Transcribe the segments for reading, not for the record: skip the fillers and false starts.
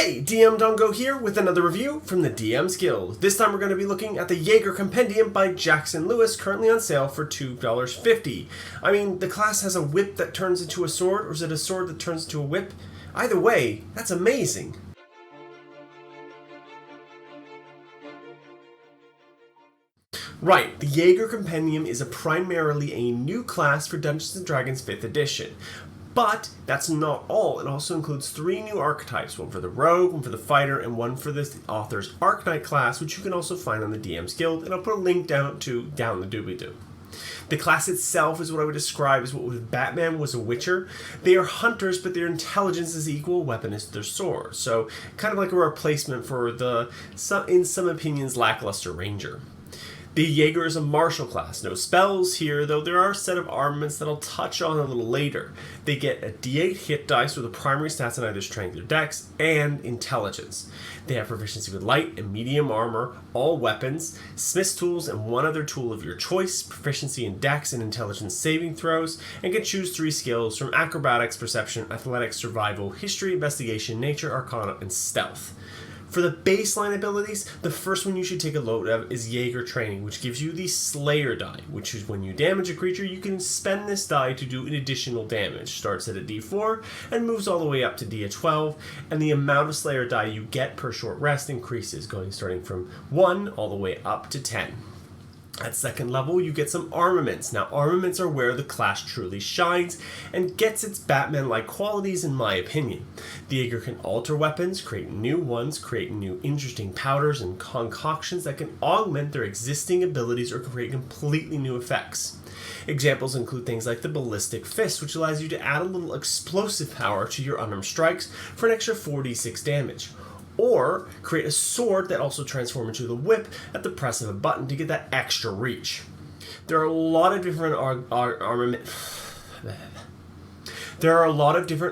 Hey, DMDongo here with another review from the DM's Guild. This time we're going to be looking at the Jaeger Compendium by Jackson Lewis, currently on sale for $2.50. I mean, the class has a whip that turns into a sword, or is it a sword that turns into a whip? Either way, that's amazing. Right, the Jaeger Compendium is primarily a new class for Dungeons & Dragons 5th edition. But that's not all. It also includes 3 new archetypes, one for the rogue, one for the fighter, and one for the author's Arcanite class, which you can also find on the DM's Guild, and I'll put a link down the doobly-doo. The class itself is what I would describe as what if Batman was a witcher. They are hunters, but their intelligence is equal weapon as their sword, so kind of like a replacement for the, in some opinions, lackluster ranger. The Jaeger is a martial class. No spells here, though there are a set of armaments that I'll touch on a little later. They get a d8 hit dice with the primary stats on either strength or dex, and intelligence. They have proficiency with light and medium armor, all weapons, smith's tools, and one other tool of your choice, proficiency in dex and intelligence saving throws, and can choose 3 skills from acrobatics, perception, athletics, survival, history, investigation, nature, arcana, and stealth. For the baseline abilities, the first one you should take a load of is Jaeger Training, which gives you the Slayer die, which is when you damage a creature, you can spend this die to do an additional damage. Starts at a d4 and moves all the way up to d12, and the amount of Slayer die you get per short rest increases, starting from 1 all the way up to 10. At second level, you get some armaments. Now, armaments are where the class truly shines and gets its Batman-like qualities, in my opinion. The Jaeger can alter weapons, create new ones, create new interesting powders and concoctions that can augment their existing abilities or create completely new effects. Examples include things like the Ballistic Fist, which allows you to add a little explosive power to your unarmed strikes for an extra 4d6 damage. Or create a sword that also transforms into the whip at the press of a button to get that extra reach. There are a lot of different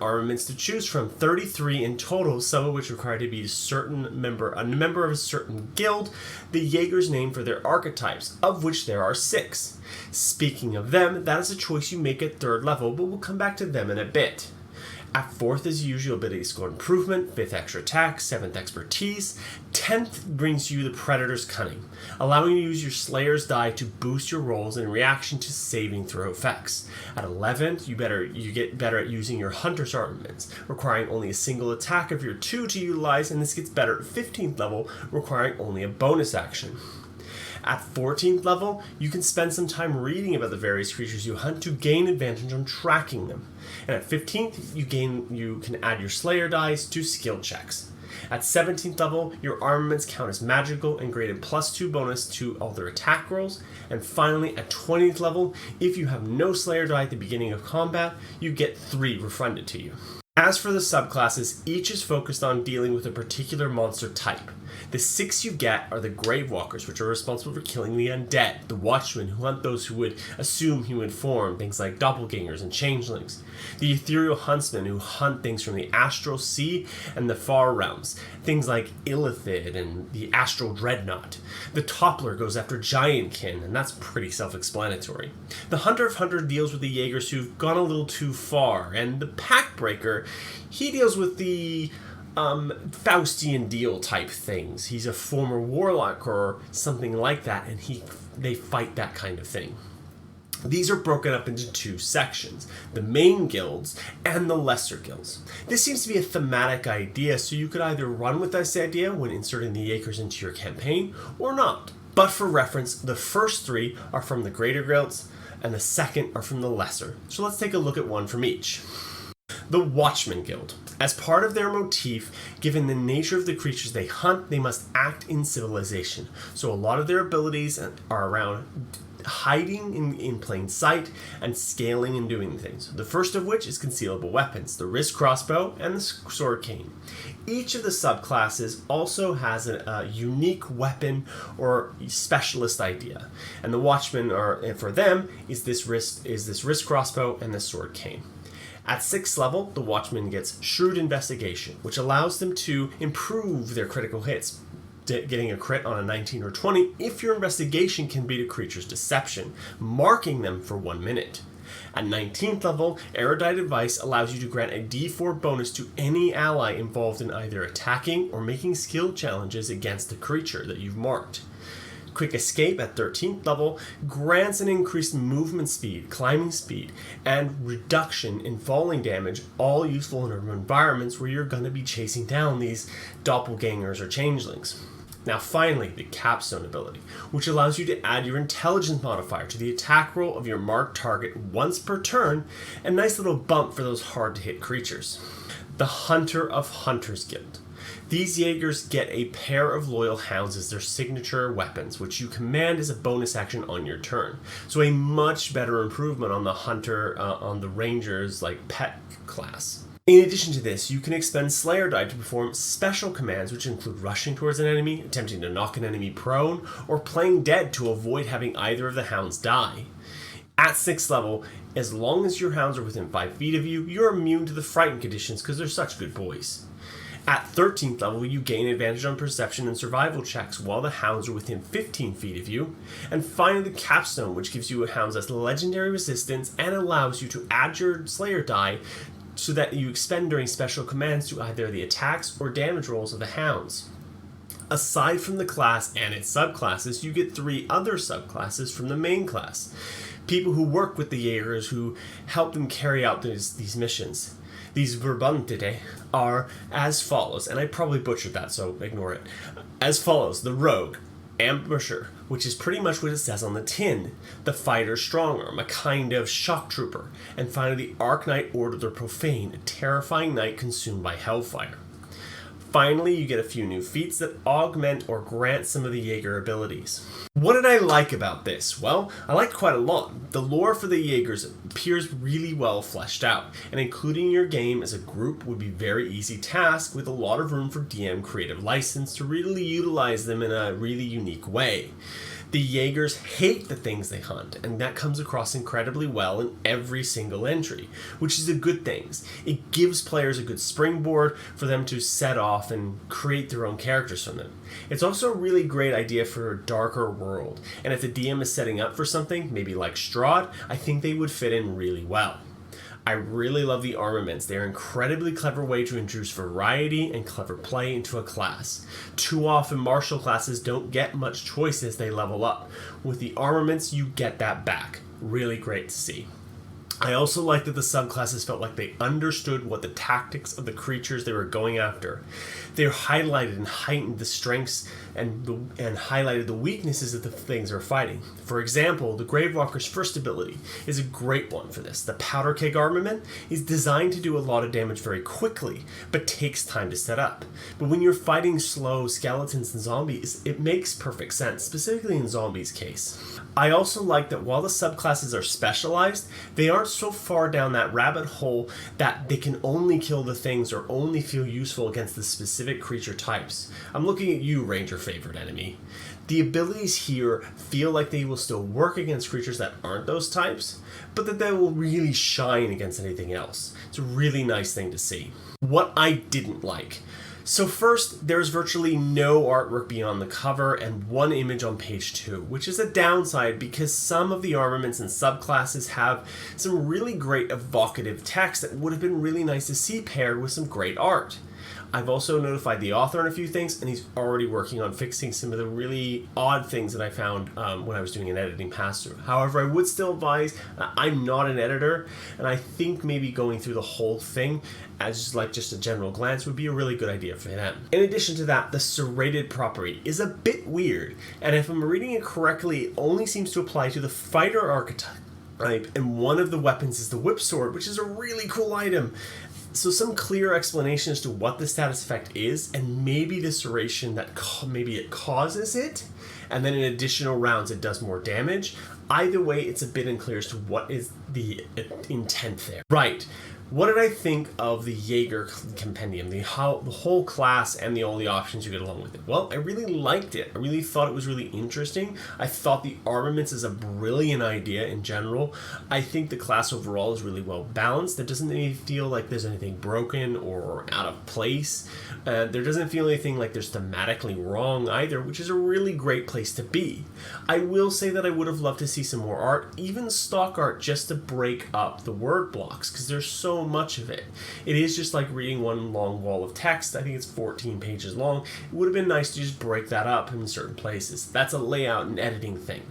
armaments to choose from, 33 in total, some of which require to be a member of a certain guild. The Jaeger's named for their archetypes, of which there are 6. Speaking of them, that is a choice you make at 3rd level, but we'll come back to them in a bit. At 4th is usual ability score improvement, 5th extra attack, 7th expertise, 10th brings you the Predator's Cunning, allowing you to use your Slayer's die to boost your rolls in reaction to saving throw effects. At 11th, you get better at using your Hunter's armaments, requiring only a single attack of your 2 to utilize, and this gets better at 15th level, requiring only a bonus action. At 14th level, you can spend some time reading about the various creatures you hunt to gain advantage on tracking them. And at 15th, you can add your Slayer dice to skill checks. At 17th level, your armaments count as magical and graded +2 bonus to all their attack rolls. And finally, at 20th level, if you have no Slayer die at the beginning of combat, you get 3 refunded to you. As for the subclasses, each is focused on dealing with a particular monster type. The 6 you get are the Gravewalkers, which are responsible for killing the undead, the Watchmen, who hunt those who would assume human form, things like doppelgangers and changelings, the Ethereal Huntsmen, who hunt things from the Astral Sea and the Far Realms, things like Illithid and the Astral Dreadnought. The Toppler goes after Giantkin, and that's pretty self-explanatory. The Hunter of Hunter deals with the Jaegers who've gone a little too far, and the Packbreaker, he deals with the Faustian deal type things. He's a former warlock or something like that, and they fight that kind of thing. These are broken up into 2 sections, the main guilds and the lesser guilds. This seems to be a thematic idea, so you could either run with this idea when inserting the Jaegers into your campaign, or not. But for reference, the first 3 are from the greater guilds, and the second are from the lesser. So let's take a look at one from each. The Watchmen Guild. As part of their motif, given the nature of the creatures they hunt, they must act in civilization. So a lot of their abilities are around hiding in plain sight and scaling and doing things. The first of which is concealable weapons, the wrist crossbow and the sword cane. Each of the subclasses also has a unique weapon or specialist idea, and the Watchmen for them is this wrist crossbow and the sword cane. At 6th level, the Watchman gets Shrewd Investigation, which allows them to improve their critical hits, getting a crit on a 19 or 20 if your investigation can beat a creature's deception, marking them for 1 minute. At 19th level, Erudite Advice allows you to grant a D4 bonus to any ally involved in either attacking or making skill challenges against the creature that you've marked. Quick Escape at 13th level grants an increased movement speed, climbing speed, and reduction in falling damage, all useful in urban environments where you're going to be chasing down these doppelgangers or changelings. Now finally, the Capstone ability, which allows you to add your intelligence modifier to the attack roll of your marked target once per turn, a nice little bump for those hard to hit creatures. The Hunter of Hunters Guild. These Jaegers get a pair of loyal hounds as their signature weapons, which you command as a bonus action on your turn. So a much better improvement on the hunter, on the ranger's pet class. In addition to this, you can expend Slayer die to perform special commands which include rushing towards an enemy, attempting to knock an enemy prone, or playing dead to avoid having either of the hounds die. At 6th level, as long as your hounds are within 5 feet of you, you're immune to the frightened conditions because they're such good boys. At 13th level, you gain advantage on perception and survival checks while the hounds are within 15 feet of you. And finally, the Capstone, which gives you hounds as legendary resistance and allows you to add your Slayer die so that you expend during special commands to either the attacks or damage rolls of the hounds. Aside from the class and its subclasses, you get 3 other subclasses from the main class. People who work with the Jaegers who help them carry out these missions. These Verbündete are as follows, and I probably butchered that, so ignore it. As follows: the Rogue, Ambusher, which is pretty much what it says on the tin, the Fighter Strongarm, a kind of shock trooper, and finally the Arc-Knight Order the Profane, a terrifying knight consumed by hellfire. Finally, you get a few new feats that augment or grant some of the Jaeger abilities. What did I like about this? Well, I liked quite a lot. The lore for the Jaegers appears really well fleshed out, and including your game as a group would be a very easy task with a lot of room for DM creative license to really utilize them in a really unique way. The Jaegers hate the things they hunt, and that comes across incredibly well in every single entry, which is a good thing. It gives players a good springboard for them to set off and create their own characters from them. It's also a really great idea for a darker world, and if the DM is setting up for something, maybe like Strahd, I think they would fit in really well. I really love the armaments. They're an incredibly clever way to introduce variety and clever play into a class. Too often martial classes don't get much choice as they level up. With the armaments, you get that back. Really great to see. I also like that the subclasses felt like they understood what the tactics of the creatures they were going after. They highlighted and heightened the strengths and highlighted the weaknesses of the things they're fighting. For example, the Gravewalker's first ability is a great one for this. The Powder Keg armament is designed to do a lot of damage very quickly, but takes time to set up. But when you're fighting slow skeletons and zombies, it makes perfect sense, specifically in zombies' case. I also like that while the subclasses are specialized, they aren't so far down that rabbit hole that they can only kill the things or only feel useful against the specific creature types. I'm looking at you, Ranger Favorite Enemy. The abilities here feel like they will still work against creatures that aren't those types, but that they will really shine against anything else. It's a really nice thing to see. What I didn't like. So first, there's virtually no artwork beyond the cover and one image on page 2, which is a downside because some of the armaments and subclasses have some really great evocative text that would have been really nice to see paired with some great art. I've also notified the author on a few things, and he's already working on fixing some of the really odd things that I found when I was doing an editing pass-through. However, I would still advise, I'm not an editor, and I think maybe going through the whole thing as just a general glance would be a really good idea for them. In addition to that, the serrated property is a bit weird, and if I'm reading it correctly, it only seems to apply to the fighter archetype, and one of the weapons is the whip sword, which is a really cool item. So some clear explanation as to what the status effect is, and maybe the serration that maybe it causes it, and then in additional rounds it does more damage. Either way, it's a bit unclear as to what is the intent there. Right. What did I think of the Jaeger Compendium, the whole class and all the options you get along with it? Well, I really liked it. I really thought it was really interesting. I thought the armaments is a brilliant idea in general. I think the class overall is really well balanced. It doesn't make me feel like there's anything broken or out of place. There doesn't feel anything like there's thematically wrong either, which is a really great place to be. I will say that I would have loved to see some more art, even stock art, just to break up the word blocks because there's so much of it. It is just like reading one long wall of text. I think it's 14 pages long. It would have been nice to just break that up in certain places. That's a layout and editing thing.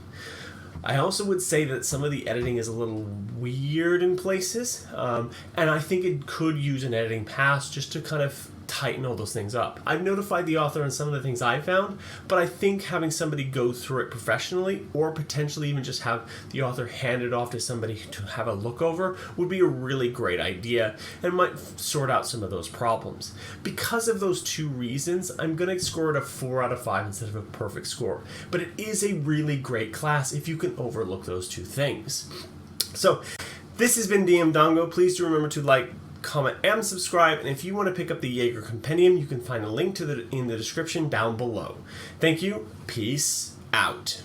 I also would say that some of the editing is a little weird in places, and I think it could use an editing pass just to kind of tighten all those things up. I've notified the author on some of the things I found, but I think having somebody go through it professionally, or potentially even just have the author hand it off to somebody to have a look over, would be a really great idea and might sort out some of those problems. Because of those two reasons, I'm going to score it a 4 out of 5 instead of a perfect score. But it is a really great class if you can overlook those two things. So this has been DM Dongo. Please do remember to like, comment, and subscribe. And if you want to pick up the Jaeger Compendium, you can find a link to in the description down below. Thank you. Peace out.